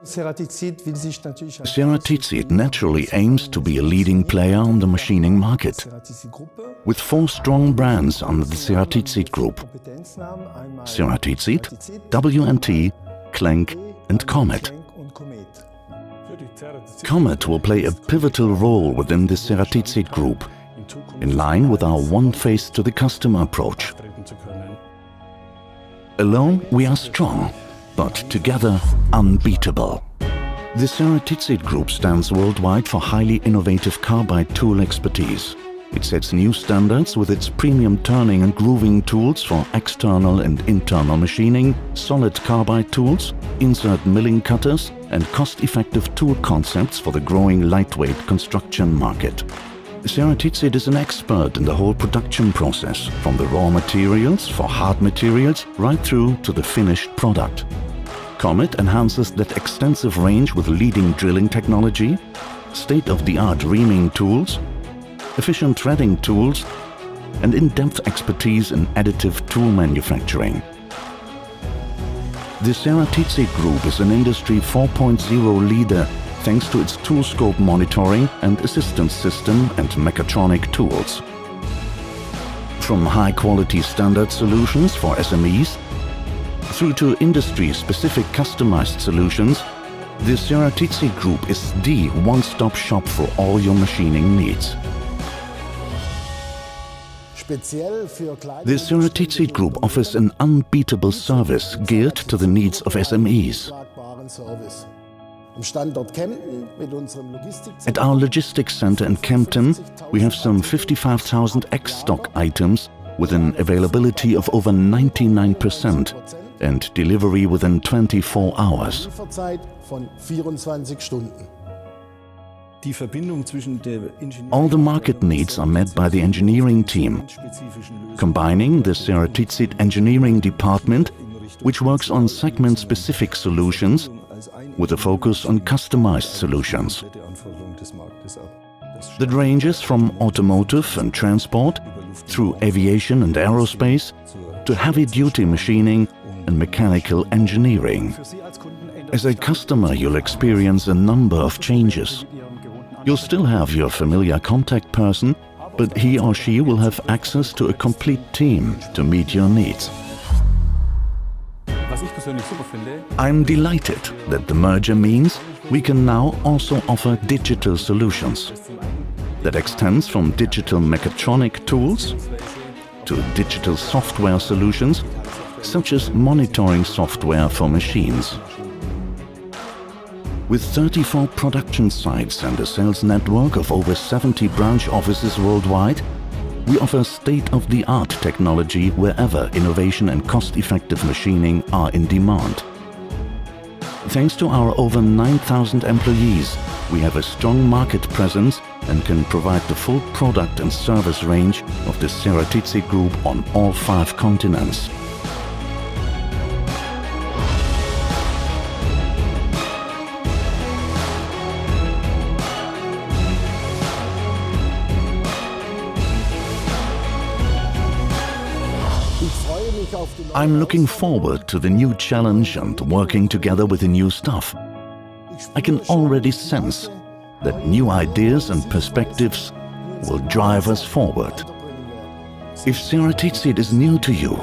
CERATIZIT naturally aims to be a leading player on the machining market, with 4 strong brands under the CERATIZIT Group: CERATIZIT, WNT, Clenk and Comet. Comet will play a pivotal role within the CERATIZIT Group, in line with our one face to the customer approach. Alone we are strong, but together unbeatable. The CERATIZIT Group stands worldwide for highly innovative carbide tool expertise. It sets new standards with its premium turning and grooving tools for external and internal machining, solid carbide tools, insert milling cutters and cost-effective tool concepts for the growing lightweight construction market. CERATIZIT is an expert in the whole production process, from the raw materials for hard materials right through to the finished product. Comet enhances that extensive range with leading drilling technology, state-of-the-art reaming tools, efficient threading tools and in-depth expertise in additive tool manufacturing. The CERATIZIT Group is an Industry 4.0 leader thanks to its tool scope monitoring and assistance system and mechatronic tools. From high-quality standard solutions for SMEs through to industry-specific customized solutions, the CERATIZIT Group is the one-stop shop for all your machining needs. The CERATIZIT Group offers an unbeatable service geared to the needs of SMEs. At our logistics center in Kempten, we have some 55,000 ex-stock items with an availability of over 99% and delivery within 24 hours. All the market needs are met by the engineering team, combining the CERATIZIT engineering department, which works on segment-specific solutions with a focus on customized solutions. That ranges from automotive and transport, through aviation and aerospace, to heavy-duty machining and mechanical engineering. As a customer, you'll experience a number of changes. You'll still have your familiar contact person, but he or she will have access to a complete team to meet your needs. I'm delighted that the merger means we can now also offer digital solutions. That extends from digital mechatronic tools to digital software solutions, such as monitoring software for machines. With 34 production sites and a sales network of over 70 branch offices worldwide, we offer state-of-the-art technology wherever innovation and cost-effective machining are in demand. Thanks to our over 9,000 employees, we have a strong market presence and can provide the full product and service range of the CERATIZIT Group on all 5 continents. I'm looking forward to the new challenge and working together with the new staff. I can already sense that new ideas and perspectives will drive us forward. If CERATIZIT is new to you,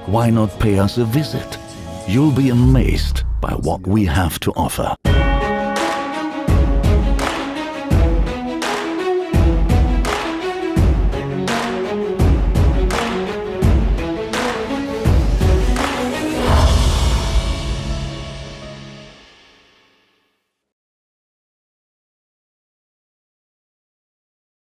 why not pay us a visit? You'll be amazed by what we have to offer.